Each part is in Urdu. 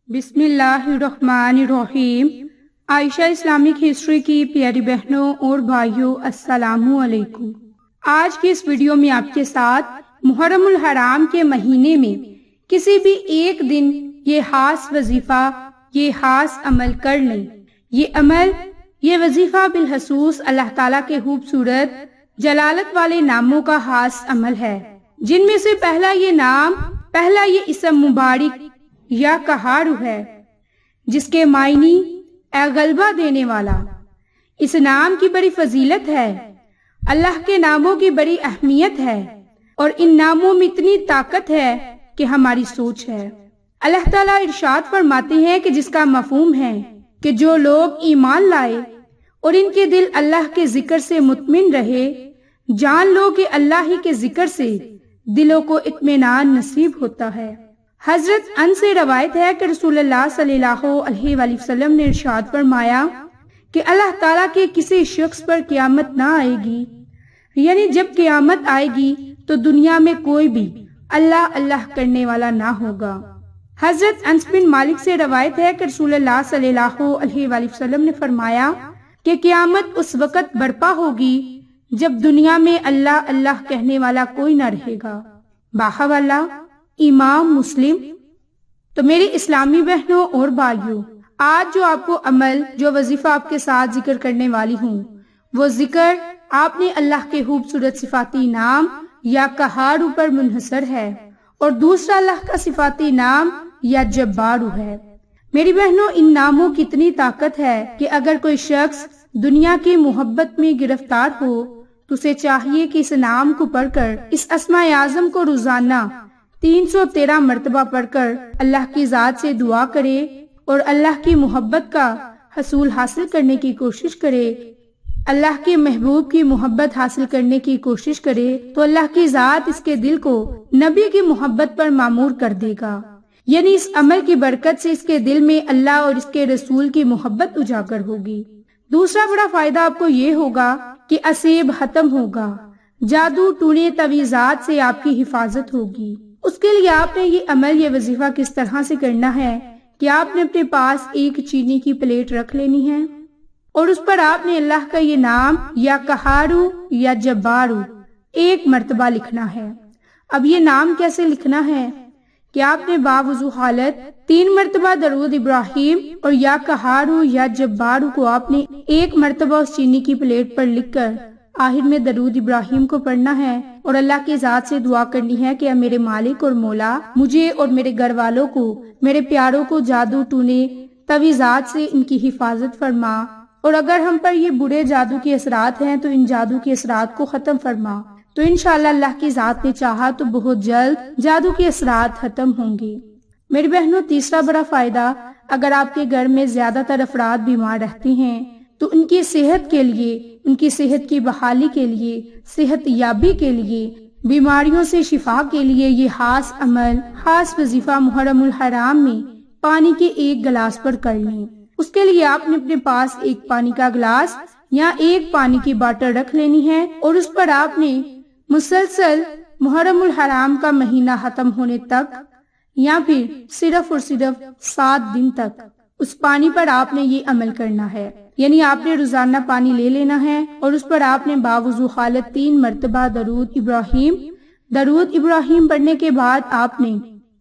بسم اللہ الرحمن الرحیم۔ عائشہ اسلامک ہسٹری کی پیاری بہنوں اور بھائیوں، السلام علیکم۔ آج کی اس ویڈیو میں آپ کے ساتھ محرم الحرام کے مہینے میں کسی بھی ایک دن یہ خاص وظیفہ، یہ خاص عمل کر لیں۔ یہ عمل، یہ وظیفہ بالخصوص اللہ تعالیٰ کے خوبصورت جلالت والے ناموں کا خاص عمل ہے، جن میں سے پہلا یہ اسم مبارک یا قہار ہے، جس کے معنی اے غلبہ دینے والا۔ اس نام کی بڑی فضیلت ہے، اللہ کے ناموں کی بڑی اہمیت ہے، اور ان ناموں میں اتنی طاقت ہے کہ ہماری سوچ ہے۔ اللہ تعالیٰ ارشاد فرماتے ہیں کہ جس کا مفہوم ہے کہ جو لوگ ایمان لائے اور ان کے دل اللہ کے ذکر سے مطمئن رہے، جان لو کہ اللہ ہی کے ذکر سے دلوں کو اطمینان نصیب ہوتا ہے۔ حضرت انس سے روایت ہے کہ رسول اللہ صلی اللہ علیہ وآلہ وسلم نے ارشاد فرمایا کہ اللہ تعالیٰ کے کسی شخص پر قیامت نہ آئے گی، یعنی جب قیامت آئے گی تو دنیا میں کوئی بھی اللہ اللہ کرنے والا نہ ہوگا۔ حضرت انس بن مالک سے روایت ہے کہ رسول اللہ صلی اللہ علیہ وآلہ وسلم نے فرمایا کہ قیامت اس وقت برپا ہوگی جب دنیا میں اللہ اللہ کہنے والا کوئی نہ رہے گا۔ باحوالہ امام مسلم۔ تو میری اسلامی بہنوں اور بھائیوں، آج جو آپ کو عمل، جو وظیفہ آپ کے ساتھ ذکر کرنے والی ہوں، وہ ذکر آپ نے اللہ کے خوبصورت صفاتی نام یا قہار پر منحصر ہے، اور دوسرا اللہ کا صفاتی نام یا جبار ہے۔ میری بہنوں، ان ناموں کی اتنی طاقت ہے کہ اگر کوئی شخص دنیا کی محبت میں گرفتار ہو تو اسے چاہیے کہ اس نام کو پڑھ کر، اس اسماء اعظم کو روزانہ 313 مرتبہ پڑھ کر اللہ کی ذات سے دعا کرے اور اللہ کی محبت کا حصول حاصل کرنے کی کوشش کرے، اللہ کے محبوب کی محبت حاصل کرنے کی کوشش کرے، تو اللہ کی ذات اس کے دل کو نبی کی محبت پر معمور کر دے گا۔ یعنی اس عمل کی برکت سے اس کے دل میں اللہ اور اس کے رسول کی محبت اجاگر ہوگی۔ دوسرا بڑا فائدہ آپ کو یہ ہوگا کہ اسیب ختم ہوگا، جادو ٹونے تویزات سے آپ کی حفاظت ہوگی۔ اس کے لیے آپ نے یہ عمل، یہ وظیفہ کس طرح سے کرنا ہے کہ آپ نے اپنے پاس ایک چینی کی پلیٹ رکھ لینی ہے، اور اس پر آپ نے اللہ کا یہ نام یا قہارو یا جبارو ایک مرتبہ لکھنا ہے۔ اب یہ نام کیسے لکھنا ہے کہ آپ نے باوضو حالت 3 مرتبہ درود ابراہیم اور یا قہارو یا جبارو کو آپ نے ایک مرتبہ اس چینی کی پلیٹ پر لکھ کر آخر میں درود ابراہیم کو پڑھنا ہے، اور اللہ کی ذات سے دعا کرنی ہے کہ اے میرے مالک اور مولا، مجھے اور میرے گھر والوں کو، میرے پیاروں کو جادو ٹونے تویزات سے ان کی حفاظت فرما، اور اگر ہم پر یہ برے جادو کے اثرات ہیں تو ان جادو کے اثرات کو ختم فرما۔ تو انشاءاللہ اللہ کی ذات نے چاہا تو بہت جلد جادو کے اثرات ختم ہوں گے۔ میری بہنوں، تیسرا بڑا فائدہ، اگر آپ کے گھر میں زیادہ تر افراد بیمار رہتے ہیں تو ان کی صحت کے لیے، ان کی صحت کی بحالی کے لیے، صحت یابی کے لیے، بیماریوں سے شفا کے لیے یہ خاص عمل، خاص وظیفہ محرم الحرام میں پانی کے ایک گلاس پر کر لیں۔ اس کے لیے آپ نے اپنے پاس ایک پانی کا گلاس یا ایک پانی کی باٹل رکھ لینی ہے، اور اس پر آپ نے مسلسل محرم الحرام کا مہینہ ختم ہونے تک، یا پھر صرف اور صرف 7 دن تک اس پانی پر آپ نے یہ عمل کرنا ہے۔ یعنی آپ نے روزانہ پانی لے لینا ہے، اور اس پر آپ نے باوضو حالت 3 مرتبہ درود ابراہیم پڑھنے کے بعد آپ نے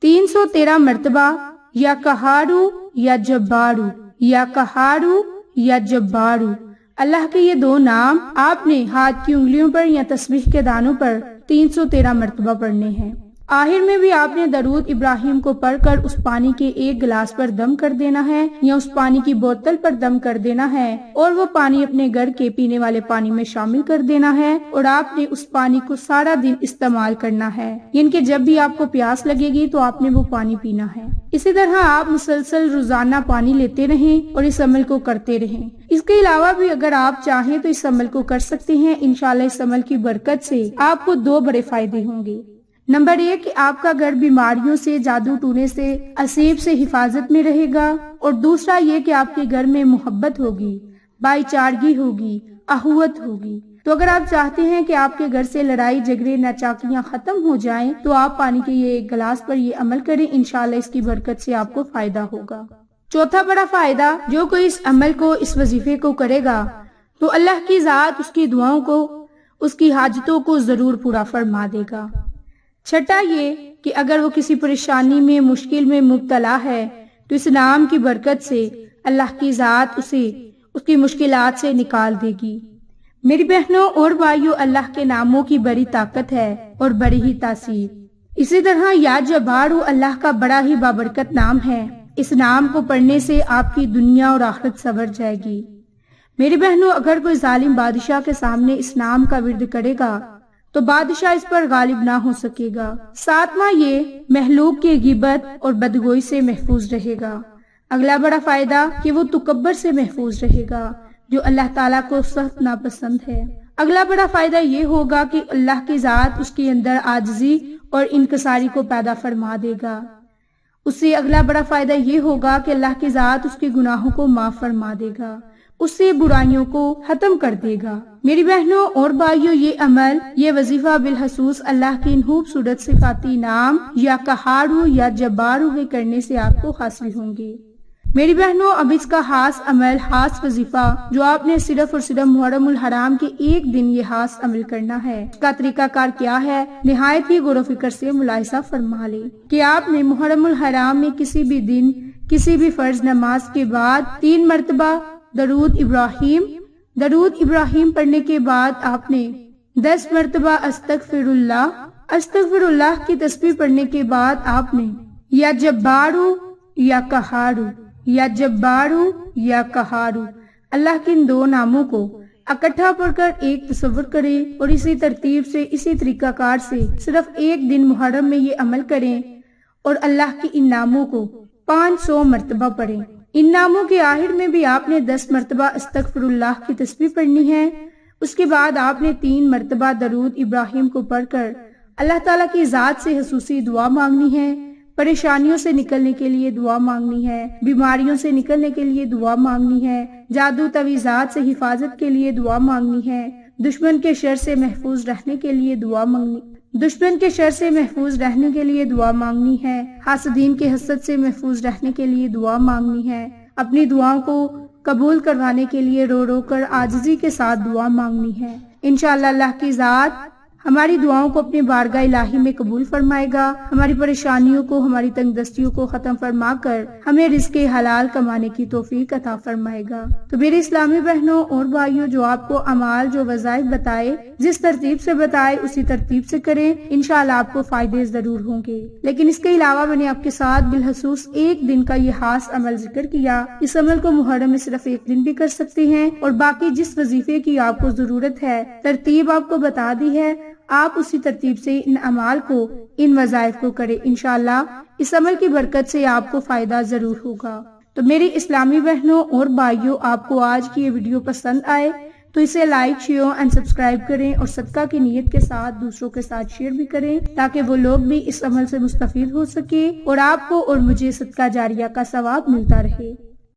313 مرتبہ یا قہارو یا جبارو یا قہارو یا جبارو، اللہ کے یہ 2 نام آپ نے ہاتھ کی انگلیوں پر یا تسبیح کے دانوں پر 313 مرتبہ پڑھنے ہیں۔ آخر میں بھی آپ نے درود ابراہیم کو پڑھ کر اس پانی کے ایک گلاس پر دم کر دینا ہے، یا اس پانی کی بوتل پر دم کر دینا ہے، اور وہ پانی اپنے گھر کے پینے والے پانی میں شامل کر دینا ہے، اور آپ نے اس پانی کو سارا دن استعمال کرنا ہے، یعنی کہ جب بھی آپ کو پیاس لگے گی تو آپ نے وہ پانی پینا ہے۔ اسی طرح آپ مسلسل روزانہ پانی لیتے رہیں اور اس عمل کو کرتے رہیں۔ اس کے علاوہ بھی اگر آپ چاہیں تو اس عمل کو کر سکتے ہیں۔ انشاءاللہ اس عمل کی برکت سے آپ کو 2 بڑے فائدے ہوں گے۔ نمبر 1 کہ آپ کا گھر بیماریوں سے، جادو ٹونے سے، اسیب سے حفاظت میں رہے گا، اور دوسرا یہ کہ آپ کے گھر میں محبت ہوگی، بھائی چارگی ہوگی، اخوت ہوگی۔ تو اگر آپ چاہتے ہیں کہ آپ کے گھر سے لڑائی جھگڑے ناچاکیاں ختم ہو جائیں تو آپ پانی کے یہ ایک گلاس پر یہ عمل کریں، انشاءاللہ اس کی برکت سے آپ کو فائدہ ہوگا۔ چوتھا بڑا فائدہ، جو کوئی اس عمل کو، اس وظیفے کو کرے گا تو اللہ کی ذات اس کی دعاؤں کو، اس کی حاجتوں کو ضرور پورا فرما دے گا۔ چھٹا یہ کہ اگر وہ کسی پریشانی میں، مشکل میں مبتلا ہے تو اس نام کی برکت سے اللہ کی ذات اسے اس کی مشکلات سے نکال دے گی۔ میری بہنوں اور بھائیوں، اللہ کے ناموں کی بڑی طاقت ہے اور بڑی ہی تاثیر۔ اسی طرح یا جبارو اللہ کا بڑا ہی بابرکت نام ہے۔ اس نام کو پڑھنے سے آپ کی دنیا اور آخرت سنور جائے گی۔ میری بہنوں، اگر کوئی ظالم بادشاہ کے سامنے اس نام کا ورد کرے گا تو بادشاہ اس پر غالب نہ ہو سکے گا۔ ساتواں یہ مخلوق کی غیبت اور بدگوئی سے محفوظ رہے گا۔ اگلا بڑا فائدہ کہ وہ تکبر سے محفوظ رہے گا جو اللہ تعالیٰ کو سخت ناپسند ہے۔ اگلا بڑا فائدہ یہ ہوگا کہ اللہ کی ذات اس کے اندر عاجزی اور انکساری کو پیدا فرما دے گا۔ اس سے اگلا بڑا فائدہ یہ ہوگا کہ اللہ کی ذات اس کے گناہوں کو معاف فرما دے گا، اس سے برائیوں کو ختم کر دے گا۔ میری بہنوں اور بھائیوں، یہ عمل، یہ وظیفہ بالخصوص اللہ کی ان خوبصورت صفاتی نام یا قہارو یا جبارو کے کرنے سے آپ کو حاصل ہوں گے۔ میری بہنوں، اب اس کا خاص عمل، خاص وظیفہ جو آپ نے صرف اور صرف محرم الحرام کے ایک دن یہ خاص عمل کرنا ہے، اس کا طریقہ کار کیا ہے، نہایت ہی غور و فکر سے ملاحظہ فرما لیں کہ آپ نے محرم الحرام میں کسی بھی دن، کسی بھی فرض نماز کے بعد 3 مرتبہ درود ابراہیم پڑھنے کے بعد آپ نے 10 مرتبہ استغفر اللہ کی تسبیح پڑھنے کے بعد آپ نے یا جبارو یا قہارو یا جبارو یا قہارو اللہ کے ان 2 ناموں کو اکٹھا پڑھ کر ایک تصور کریں اور اسی ترتیب سے، اسی طریقہ کار سے صرف ایک دن محرم میں یہ عمل کریں اور اللہ کی ان ناموں کو 500 مرتبہ پڑھیں۔ ان ناموں کے آخر میں بھی آپ نے 10 مرتبہ استغفر اللہ کی تسبیح پڑھنی ہے۔ اس کے بعد آپ نے 3 مرتبہ درود ابراہیم کو پڑھ کر اللہ تعالیٰ کی ذات سے خصوصی دعا مانگنی ہے، پریشانیوں سے نکلنے کے لیے دعا مانگنی ہے، بیماریوں سے نکلنے کے لیے دعا مانگنی ہے، جادو تویزات سے حفاظت کے لیے دعا مانگنی ہے، دشمن کے شر سے محفوظ رہنے کے لیے دعا مانگنی ہے، حاسدین کے حسد سے محفوظ رہنے کے لیے دعا مانگنی ہے، اپنی دعاؤں کو قبول کروانے کے لیے رو رو کر عاجزی کے ساتھ دعا مانگنی ہے۔ انشاءاللہ اللہ کی ذات ہماری دعاؤں کو اپنے بارگاہ الہی میں قبول فرمائے گا، ہماری پریشانیوں کو، ہماری تنگ دستیوں کو ختم فرما کر ہمیں رزق حلال کمانے کی توفیق عطا فرمائے گا۔ تو میرے اسلامی بہنوں اور بھائیوں، جو آپ کو اعمال، جو وظائف بتائے، جس ترتیب سے بتائے اسی ترتیب سے کریں، انشاءاللہ آپ کو فائدے ضرور ہوں گے۔ لیکن اس کے علاوہ میں نے آپ کے ساتھ بالخصوص ایک دن کا یہ خاص عمل ذکر کیا۔ اس عمل کو محرم میں صرف ایک دن بھی کر سکتے ہیں، اور باقی جس وظیفے کی آپ کو ضرورت ہے، ترتیب آپ کو بتا دی ہے، آپ اسی ترتیب سے ان اعمال کو، ان وظائف کو کریں۔ انشاءاللہ اس عمل کی برکت سے آپ کو فائدہ ضرور ہوگا۔ تو میری اسلامی بہنوں اور بھائیوں، آپ کو آج کی یہ ویڈیو پسند آئے تو اسے لائک، شیئر اینڈ سبسکرائب کریں، اور صدقہ کی نیت کے ساتھ دوسروں کے ساتھ شیئر بھی کریں تاکہ وہ لوگ بھی اس عمل سے مستفید ہو سکے اور آپ کو اور مجھے صدقہ جاریہ کا ثواب ملتا رہے۔